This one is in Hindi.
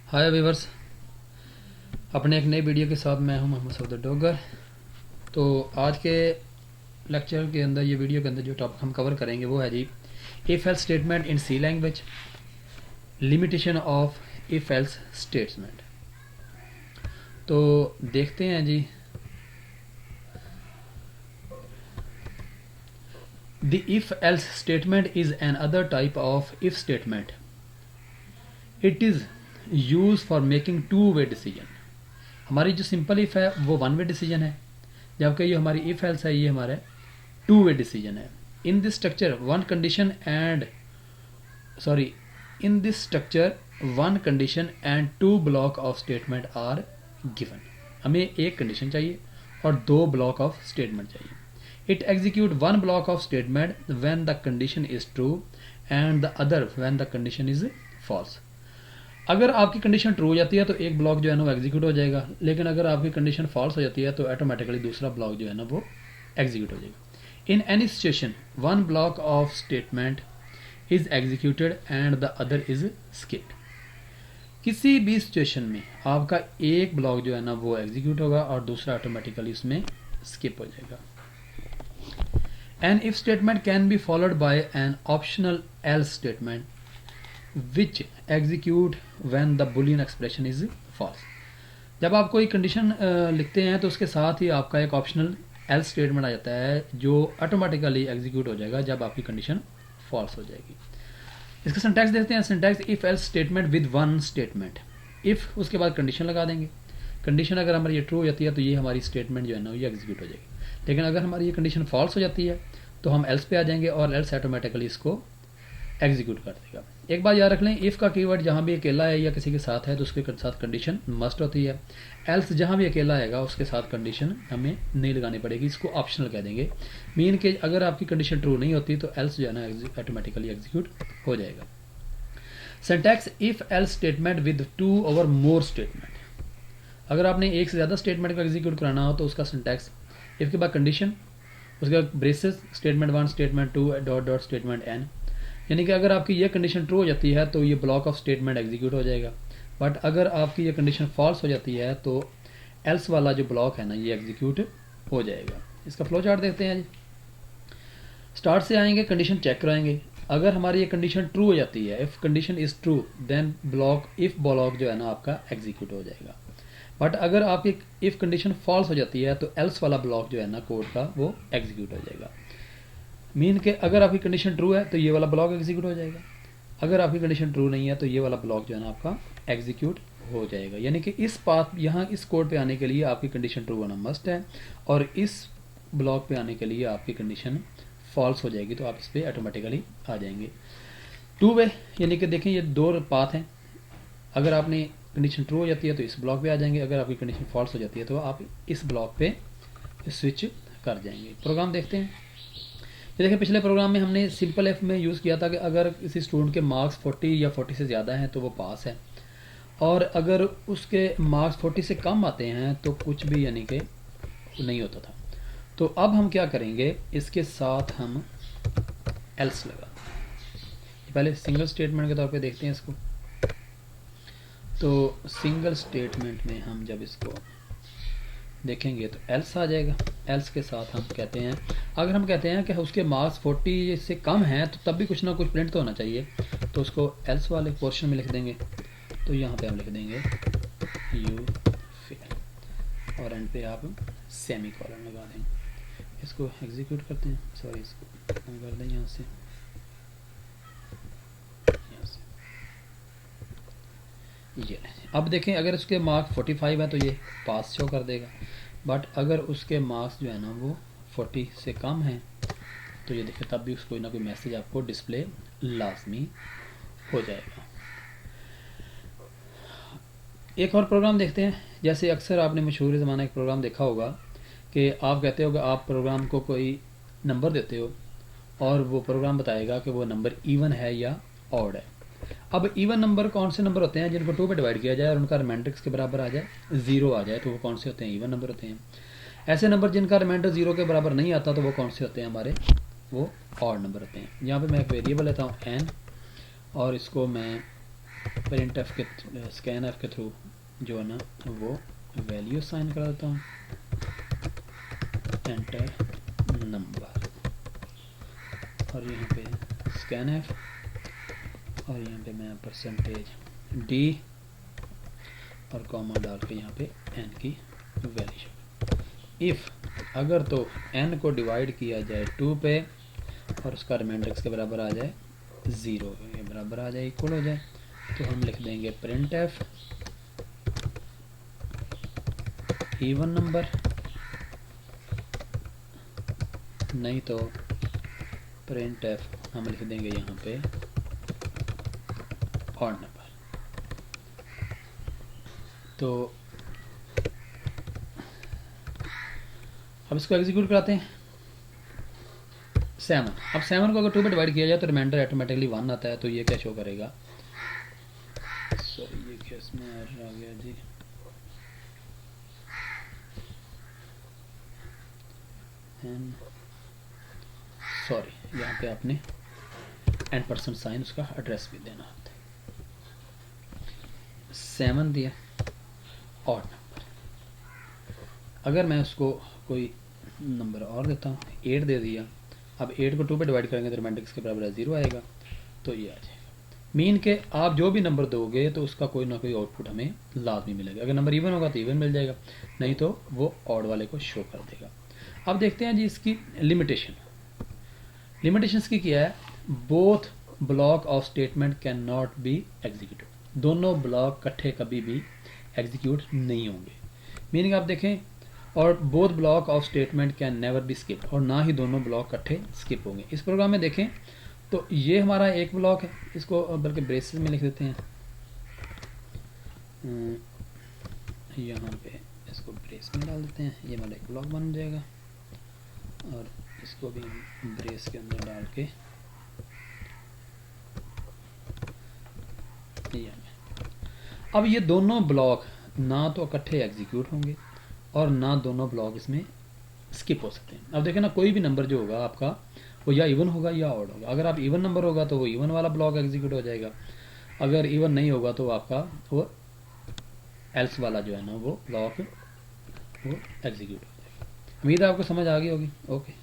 हाय व्यूवर्स, अपने एक नई वीडियो के साथ मैं हूं मोहम्मद सऊद डोगर। तो आज के लेक्चर के अंदर, ये वीडियो के अंदर जो टॉपिक हम कवर करेंगे वो है जी if else statement in C language, limitation of if else statement. तो देखते हैं जी। The if else statement is another type of if statement. It is use for making two way decision. हमारी जो सिंपल इफ है वो वन वे डिसीजन है, जबकि ये हमारी इफ एल्स है ये हमारे टू वे डिसीजन है। In this structure one condition and in this structure one condition and two block of statement are given. हमें एक कंडीशन चाहिए और दो ब्लॉक ऑफ स्टेटमेंट चाहिए। It execute one block of statement when the condition is true and the other when the condition is false. अगर आपकी कंडीशन ट्रू हो जाती है तो एक ब्लॉक जो है ना वो एग्जीक्यूट हो जाएगा, लेकिन अगर आपकी कंडीशन फॉल्स हो जाती है तो ऑटोमेटिकली दूसरा ब्लॉक जो है ना वो एग्जीक्यूट हो जाएगा। In any situation one block of statement is executed and the other is skipped. किसी भी सिचुएशन में आपका एक ब्लॉक जो है ना वो एग्जीक्यूट होगा और दूसरा ऑटोमेटिकली उसमें स्किप हो जाएगा। An if statement can be followed by an optional else statement which execute when the boolean expression is false. जब आप कोई कंडीशन लिखते हैं तो उसके साथ ही आपका एक ऑप्शनल एल्स स्टेटमेंट आ जाता है जो ऑटोमेटिकली एग्जीक्यूट हो जाएगा जब आपकी कंडीशन फॉल्स हो जाएगी। इसका सिंटैक्स देखते हैं। Syntax if else statement with one statement. If उसके बाद कंडीशन लगा देंगे। कंडीशन अगर हमारी ये ट्रू हो जाती है तो ये हमारी स्टेटमेंट जो है ना ये एग्जीक्यूट हो जाएगी। लेकिन अगर हमारी ये कंडीशन फॉल्स हो जाती है तो हम एल्स पे आ जाएंगे और एल्स ऑटोमेटिकली इसको एग्जीक्यूट कर देगा। एक बात याद रख लें, इफ़ का कीवर्ड जहाँ भी अकेला है या किसी के साथ है तो उसके साथ कंडीशन मस्ट होती है। एल्स जहाँ भी अकेला आएगा उसके साथ कंडीशन हमें नहीं लगानी पड़ेगी, इसको ऑप्शनल कह देंगे। मीन के अगर आपकी कंडीशन ट्रू नहीं होती तो एल्स जो है ना ऑटोमेटिकली एग्जीक्यूट हो जाएगा। Syntax if else statement with two और मोर स्टेटमेंट। अगर आपने एक से ज़्यादा स्टेटमेंट को एग्जीक्यूट कराना हो तो उसका सिंटैक्स इफ के बाद कंडीशन, उसके बाद braces, statement one, statement two, dot dot statement N. यानी कि अगर आपकी ये कंडीशन ट्रू हो जाती है तो ये ब्लॉक ऑफ स्टेटमेंट एग्जीक्यूट हो जाएगा। बट अगर आपकी ये कंडीशन फॉल्स हो जाती है तो एल्स वाला जो ब्लॉक है ना ये एग्जीक्यूट हो जाएगा। इसका फ्लो चार्ट देखते हैं जी। स्टार्ट से आएंगे, कंडीशन चेक कराएंगे। अगर हमारी ये कंडीशन ट्रू हो जाती है, if condition is true then if block जो है ना आपका एग्जीक्यूट हो जाएगा। बट अगर आपकी इफ कंडीशन फॉल्स हो जाती है तो एल्स वाला ब्लॉक जो है ना कोड का वो एग्जीक्यूट हो जाएगा। मीन के अगर आपकी कंडीशन ट्रू है तो ये वाला ब्लॉक एग्जीक्यूट हो जाएगा। अगर आपकी कंडीशन ट्रू नहीं है तो ये वाला ब्लॉक जो है ना आपका एग्जीक्यूट हो जाएगा। यानी कि इस पाथ यहाँ इस कोड पे आने के लिए आपकी कंडीशन ट्रू होना मस्ट है और इस ब्लॉक पे आने के लिए आपकी कंडीशन फॉल्स हो जाएगी तो आप इस पर ऑटोमेटिकली आ जाएंगे। टू वे यानी कि देखें ये दो पाथ हैं। अगर आपने कंडीशन ट्रू हो जाती है तो इस ब्लॉक पे आ जाएंगे, अगर आपकी कंडीशन फॉल्स हो जाती है तो आप इस ब्लॉक पे स्विच कर जाएंगे। प्रोग्राम देखते हैं। ये देखिए, पिछले प्रोग्राम में हमने सिंपल एफ में यूज़ किया था कि अगर किसी स्टूडेंट के मार्क्स 40 या 40 से ज़्यादा हैं तो वो पास है, और अगर उसके मार्क्स 40 से कम आते हैं तो कुछ भी यानी कि नहीं होता था। तो अब हम क्या करेंगे, इसके साथ हम एल्स लगा देंगे। पहले सिंगल स्टेटमेंट के तौर पे देखते हैं इसको। तो सिंगल स्टेटमेंट में हम जब इसको देखेंगे तो एल्स आ जाएगा। एल्स के साथ हम कहते हैं, अगर हम कहते हैं कि उसके मार्क्स 40 से कम हैं तो तब भी कुछ ना कुछ प्रिंट तो होना चाहिए, तो उसको एल्स वाले पोर्शन में लिख देंगे। तो यहाँ पे हम लिख देंगे यू फेल और एंड पे आप सेमी कॉलन लगा देंगे। इसको एग्जीक्यूट करते हैं, सॉरी इसको कर दें यहाँ से ये। अब देखें, अगर उसके मार्क्स 45 है तो ये पास शो कर देगा। बट अगर उसके मार्क्स जो है ना वो 40 से कम हैं तो ये देखिए तब भी उसको कोई ना कोई मैसेज आपको डिस्प्ले लाजमी हो जाएगा। एक और प्रोग्राम देखते हैं। जैसे अक्सर आपने मशहूर ज़माना एक प्रोग्राम देखा होगा कि आप कहते हो कि आप प्रोग्राम को कोई नंबर देते हो और वो प्रोग्राम बताएगा कि वो नंबर इवन है या ऑड है। अब इवन नंबर कौन से नंबर होते हैं जिनको 2 पे डिवाइड किया जाए और उनका रिमाइंडर के बराबर आ जाए, 0 आ जाए, तो वो कौन से होते हैं, इवन नंबर होते हैं। ऐसे नंबर जिनका रिमाइंडर 0 के बराबर नहीं आता तो वो कौन से होते हैं हमारे, वो ऑड नंबर होते हैं। यहाँ पे मैं एक वेरिएबल लेता हूँ n और इसको मैं प्रिंट एफ के स्कैन एफ के थ्रू जो है ना वो वैल्यू साइन करा देता हूँ, एंटर नंबर, और यहाँ पे स्कैन एफ, और यहाँ पे मैं परसेंटेज डी और कॉमा डाल के यहाँ पे एन की वैल्यू। इफ़ अगर तो एन को डिवाइड किया जाए 2 पे और उसका रिमाइंडर इसके बराबर आ जाए 0 के बराबर आ जाए, इक्वल हो जाए, तो हम लिख देंगे प्रिंट एफ इवन नंबर, नहीं तो प्रिंट एफ हम लिख देंगे यहाँ पे ऑड नंबर। तो अब इसको एग्जीक्यूट कराते हैं। 7, अब 7 को अगर 2 पे डिवाइड किया जाए तो रिमाइंडर ऑटोमेटिकली 1 आता है, तो ये क्या शो करेगा, सॉरी ये क्या इसमें एरर आ गया जी, सॉरी यहाँ पे आपने n% साइन उसका एड्रेस भी देना होता है। 7 दिया ऑड नंबर, अगर मैं उसको कोई नंबर और देता हूँ 8 दे दिया, अब 8 को 2 पे डिवाइड करेंगे तो रिमाइंडर किसके बराबर 0 आएगा, तो ये आ जाएगा। मीन के आप जो भी नंबर दोगे तो उसका कोई ना कोई आउटपुट हमें लाजमी मिलेगा, अगर नंबर इवन होगा तो इवन मिल जाएगा, नहीं तो वो ऑड वाले को शो कर देगा। अब देखते हैं जी इसकी लिमिटेशंस की क्या है, both block of statement can not be executed, दोनों ब्लॉक इकट्ठे कभी भी एग्जीक्यूट नहीं होंगे, मीनिंग आप देखें, और both block of statement can never be skip, और ना ही दोनों ब्लॉक इकट्ठे स्किप होंगे। इस प्रोग्राम में देखें तो ये हमारा एक ब्लॉक है, इसको बल्कि ब्रेसेस में लिख देते हैं, यहाँ पे इसको ब्रेस में डाल देते हैं, ये हमारा एक ब्लॉक बन जाएगा, और इसको भी ब्रेस के अंदर डाल के अब ये दोनों ब्लॉक ना तो इकट्ठे एग्जीक्यूट होंगे और ना दोनों ब्लॉक इसमें स्किप हो सकते हैं। अब देखें ना, कोई भी नंबर जो होगा आपका वो या इवन होगा या ऑड होगा, अगर आप इवन नंबर होगा तो वो इवन वाला ब्लॉक एग्जीक्यूट हो जाएगा, अगर इवन नहीं होगा तो आपका वो एल्स वाला जो है ना वो ब्लॉक वो एग्जीक्यूट हो जाएगा। उम्मीद है आपको समझ आ गई होगी। ओके।